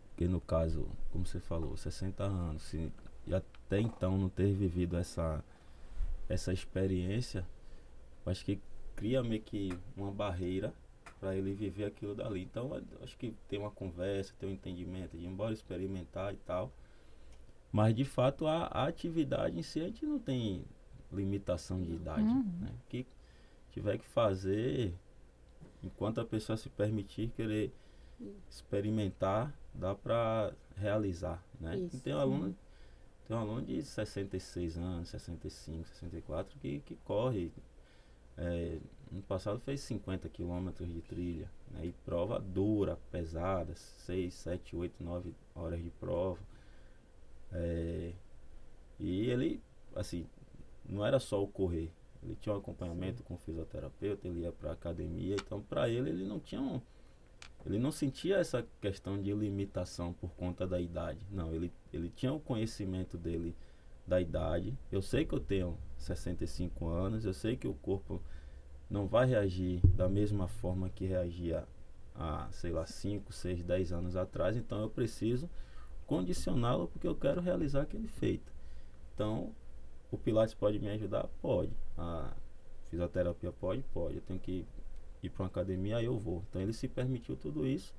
Porque no caso, como você falou, 60 anos, e até então não ter vivido essa experiência, acho que cria meio que uma barreira para ele viver aquilo dali. Então, acho que tem uma conversa, tem um entendimento de embora experimentar e tal. Mas, de fato, a atividade em si, a gente não tem limitação de idade. Né? O que tiver que fazer, enquanto a pessoa se permitir querer experimentar, dá para realizar. Né? E tem um aluno de 66 anos, 65, 64, que corre. No passado fez 50 quilômetros de trilha, né? E prova dura, pesada, 6, 7, 8, 9 horas de prova. E ele, assim, não era só o correr, ele tinha um acompanhamento com o fisioterapeuta, ele ia para academia, então para ele ele não sentia essa questão de limitação por conta da idade. Não, ele tinha o conhecimento dele da idade. Eu sei que eu tenho 65 anos, eu sei que o corpo não vai reagir da mesma forma que reagia há, sei lá, 5, 6, 10 anos atrás, então eu preciso condicioná-lo porque eu quero realizar aquele feito. Então, o Pilates pode me ajudar? Pode. A fisioterapia pode? Pode. Eu tenho que ir para uma academia, aí eu vou. Então ele se permitiu tudo isso.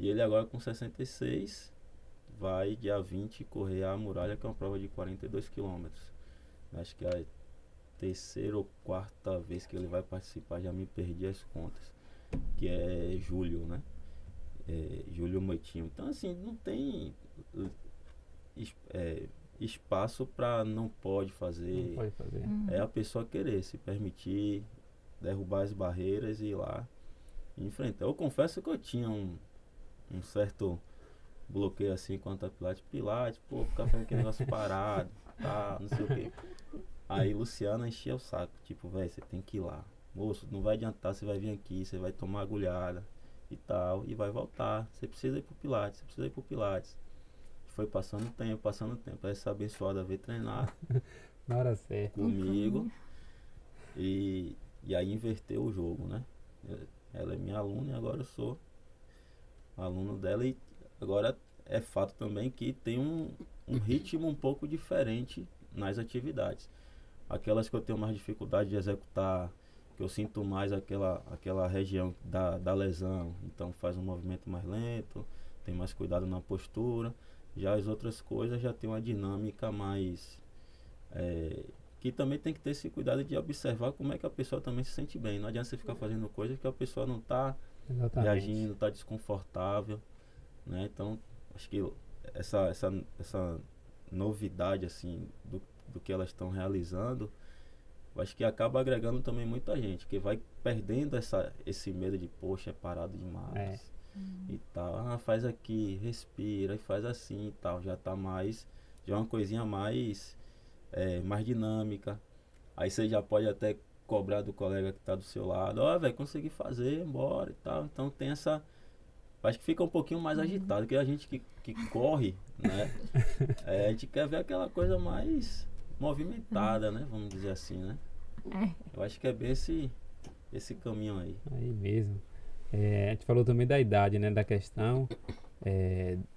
E ele agora com 66 vai dia 20 correr a muralha, que é uma prova de 42 quilômetros. Acho que é a terceira ou quarta vez que ele vai participar, já me perdi as contas. Que é julho, né? Júlio Moitinho. Então assim, não tem espaço para não pode fazer. Não pode fazer. É a pessoa querer se permitir derrubar as barreiras e ir lá e enfrentar. Eu confesso que eu tinha um certo bloqueio assim quanto a Pilates, pô, ficar fazendo aquele negócio parado, tá, não sei o quê. Aí Luciana enchia o saco, tipo, velho, você tem que ir lá. Moço, não vai adiantar, você vai vir aqui, você vai tomar agulhada e tal, e vai voltar. Você precisa ir pro Pilates, você precisa ir pro Pilates. Foi passando tempo. Aí essa abençoada veio treinar Na hora certa. comigo e aí inverteu o jogo, né? Ela é minha aluna e agora eu sou aluno dela. E agora é fato também que tem um ritmo um pouco diferente nas atividades. Aquelas que eu tenho mais dificuldade de executar, que eu sinto mais aquela região da lesão, então faz um movimento mais lento, tem mais cuidado na postura. Já as outras coisas já tem uma dinâmica mais... que também tem que ter esse cuidado de observar como é que a pessoa também se sente bem. Não adianta você ficar fazendo coisas que a pessoa não está reagindo, está desconfortável, né? Então, acho que essa novidade assim do que elas estão realizando, eu acho que acaba agregando também muita gente, que vai perdendo esse medo de, poxa, é parado demais e tal. Faz aqui, respira e faz assim e tal. Já tá mais, já é uma coisinha mais dinâmica. Aí você já pode até cobrar do colega que tá do seu lado, velho, consegui fazer, bora e tal. Então tem essa... Acho que fica um pouquinho mais agitado, que a gente que corre, né? A gente quer ver aquela coisa mais movimentada, né? Vamos dizer assim, né? Eu acho que é bem esse caminho aí. Aí mesmo. A gente falou também da idade, né? Da questão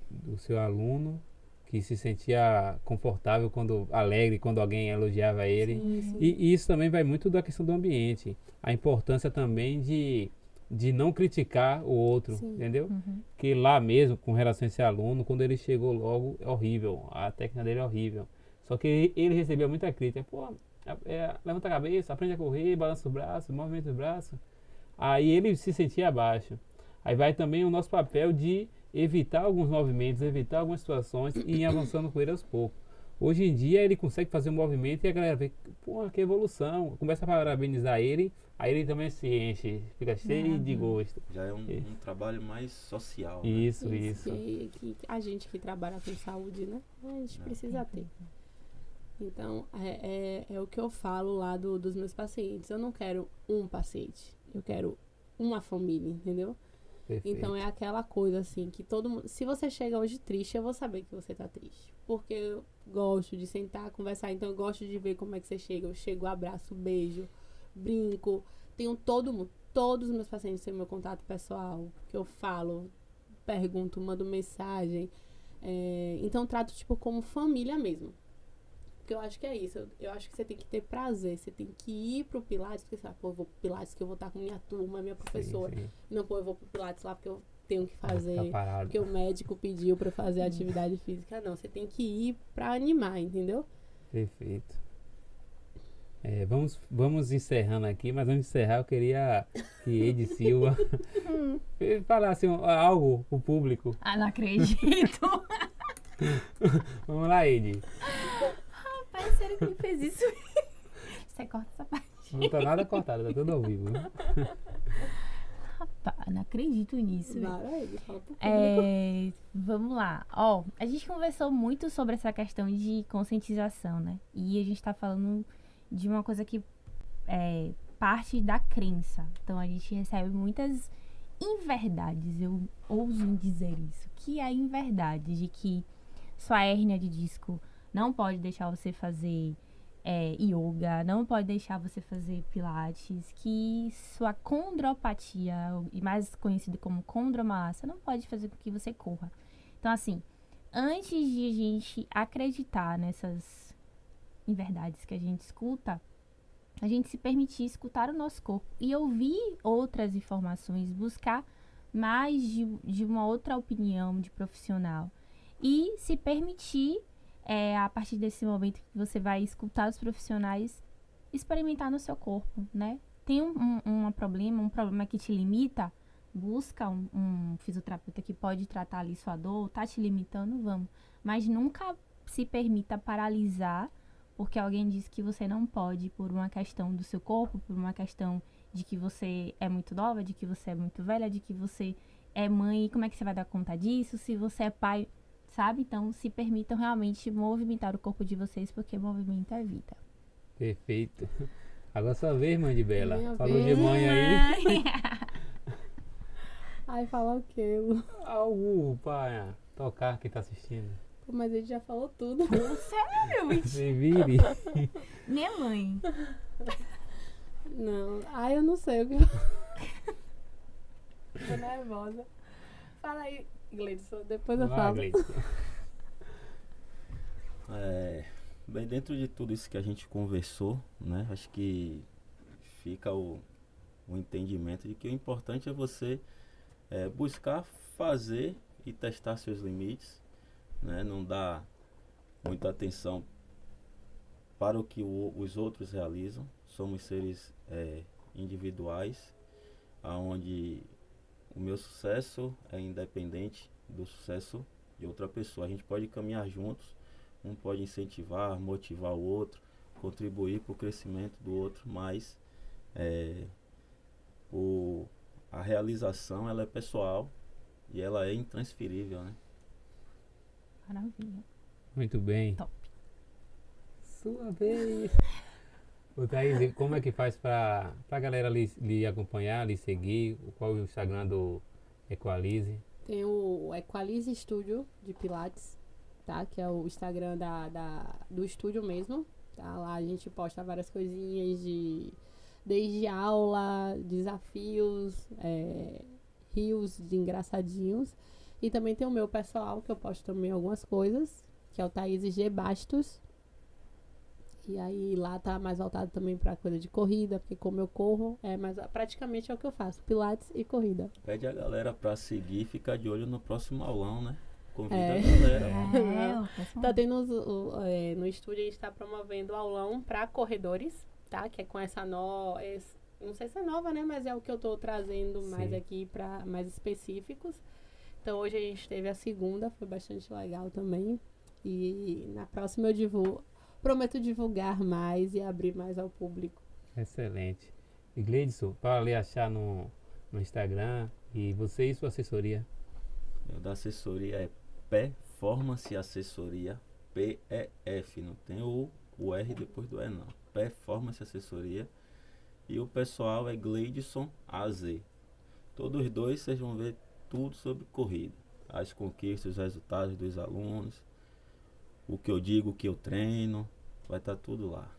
do seu aluno que se sentia confortável, alegre quando alguém elogiava ele. Sim. E isso também vai muito da questão do ambiente. A importância também de não criticar o outro, entendeu? Que lá mesmo, com relação a esse aluno, quando ele chegou logo, é horrível. A técnica dele é horrível. Só que ele recebia muita crítica. Pô, levanta a cabeça, aprende a correr, balança o braço, movimenta o braço. Aí ele se sentia abaixo. Aí vai também o nosso papel de evitar alguns movimentos, evitar algumas situações e ir avançando com ele aos poucos. Hoje em dia ele consegue fazer um movimento e a galera vê, pô, que evolução. Começa a parabenizar ele, aí ele também se enche, fica cheio de gosto. Já é um trabalho mais social, né? Isso. Que a gente que trabalha com saúde, né? A gente precisa ter. Então, é o que eu falo lá dos meus pacientes. Eu não quero um paciente, eu quero uma família, entendeu? Perfeito. Então é aquela coisa assim, que todo mundo... Se você chega hoje triste, eu vou saber que você tá triste. Porque eu gosto de sentar, conversar, então eu gosto de ver como é que você chega. Eu chego, abraço, beijo, brinco. Tenho todos os meus pacientes têm meu contato pessoal, que eu falo, pergunto, mando mensagem. Então trato tipo como família mesmo. Porque eu acho que é isso. Eu acho que você tem que ter prazer. Você tem que ir pro Pilates, porque você fala, pô, eu vou pro Pilates que eu vou estar com minha turma, minha professora. Sim, sim. Não, pô, eu vou pro Pilates lá porque eu tenho que Vai fazer, ficar parado. porque o médico pediu pra fazer atividade física. Não, você tem que ir pra animar, entendeu? Perfeito. Vamos encerrando aqui, mas antes de encerrar, eu queria que Eide Silva falasse algo pro público. Ah, não acredito. Vamos lá, Eide. Rapaz, sério que ele fez isso? Você corta essa parte. Não tá nada cortado, tá tudo ao vivo. Rapaz, não acredito nisso. Vai, ele fala pro público. Vamos lá. Ó, a gente conversou muito sobre essa questão de conscientização, né? E a gente tá falando de uma coisa que parte da crença. Então a gente recebe muitas inverdades, eu ouso em dizer isso. Que é a inverdade de que sua hérnia de disco não pode deixar você fazer yoga, não pode deixar você fazer pilates, que sua condropatia, e mais conhecido como condromalácia, não pode fazer com que você corra. Então, assim, antes de a gente acreditar nessas inverdades que a gente escuta, a gente se permitir escutar o nosso corpo e ouvir outras informações, buscar mais de uma outra opinião de profissional e se permitir, a partir desse momento que você vai escutar os profissionais, experimentar no seu corpo, né? Tem um problema que te limita, busca um fisioterapeuta que pode tratar ali sua dor, tá te limitando, vamos. Mas nunca se permita paralisar porque alguém disse que você não pode por uma questão do seu corpo, por uma questão de que você é muito nova, de que você é muito velha, de que você é mãe, como é que você vai dar conta disso? Se você é pai, sabe? Então, se permitam realmente movimentar o corpo de vocês, porque movimento é vida. Perfeito. Agora sua vez, mãe de Bela. Minha Falou vez. de mãe aí. Ai, falar o quê? Algo pra tocar quem tá assistindo. Pô, mas ele já falou tudo. Sério? Se vire. Minha mãe. Não. Ai, eu não sei o que. Tô nervosa. Fala aí, Gleidson, depois eu Vai lá, falo. Gleidson. Bem, dentro de tudo isso que a gente conversou, né? Acho que fica o entendimento de que o importante é você buscar fazer e testar seus limites, né? Não dar muita atenção para o que os outros realizam. Somos seres individuais, aonde o meu sucesso é independente do sucesso de outra pessoa. A gente pode caminhar juntos, um pode incentivar, motivar o outro, contribuir para o crescimento do outro, mas a realização ela é pessoal e ela é intransferível, né? Maravilha. Muito bem. Top. Sua vez. Ô, Thaís, como é que faz pra galera lhe acompanhar, lhe seguir? Qual é o Instagram do Equalize? Tem o Equalize Studio de Pilates, tá? Que é o Instagram do estúdio mesmo. Tá? Lá a gente posta várias coisinhas desde aula, desafios, rios de engraçadinhos. E também tem o meu pessoal, que eu posto também algumas coisas, que é o Thaís G. Bastos. E aí lá tá mais voltado também pra coisa de corrida, porque como eu corro, praticamente é o que eu faço, Pilates e corrida. Pede a galera para seguir e ficar de olho no próximo aulão, né? Convida a É. galera. O pessoal- Tá tendo no estúdio a gente tá promovendo aulão pra corredores, tá? Que é com essa não sei se é nova, né? Mas é o que eu tô trazendo mais Sim. aqui pra mais específicos. Então hoje a gente teve a segunda, foi bastante legal também. E na próxima eu prometo divulgar mais e abrir mais ao público. Excelente. E Gleidson, para lhe achar no Instagram, e você e sua assessoria. O da assessoria é Performance Assessoria, PEF, não tem o R depois do E não. Performance Assessoria. E o pessoal é Gleidson AZ. Todos os dois vocês vão ver tudo sobre corrida. As conquistas, os resultados dos alunos, o que eu digo, o que eu treino, vai estar tudo lá.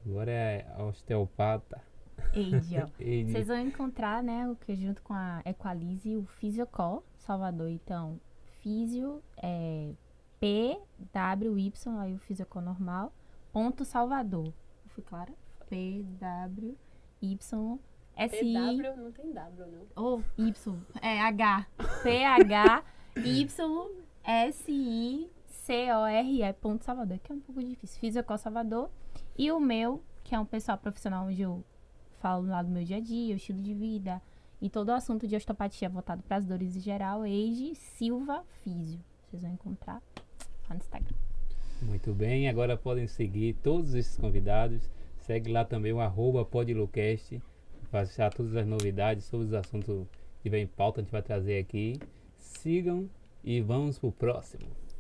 Agora é a osteopata. Eide, ó. Eide. Vocês vão encontrar, né, o que junto com a Equalize, o Fisiocall Salvador. Então, Físio PWY, aí o Fisiocom normal, ponto Salvador. Fui clara? PWY PW não tem W, não. ou Y, é H, PHYSICORE, ponto Salvador, que é um pouco difícil. Fisiocom Salvador. E o meu, que é um pessoal profissional onde eu falo lá do meu dia a dia, o estilo de vida e todo o assunto de osteopatia voltado para as dores em geral, Eide Silva Físio. Vocês vão encontrar lá no Instagram. Muito bem, agora podem seguir todos esses convidados. Segue lá também o @podlucast, para achar todas as novidades sobre os assuntos que vem em pauta, a gente vai trazer aqui. Sigam e vamos pro próximo.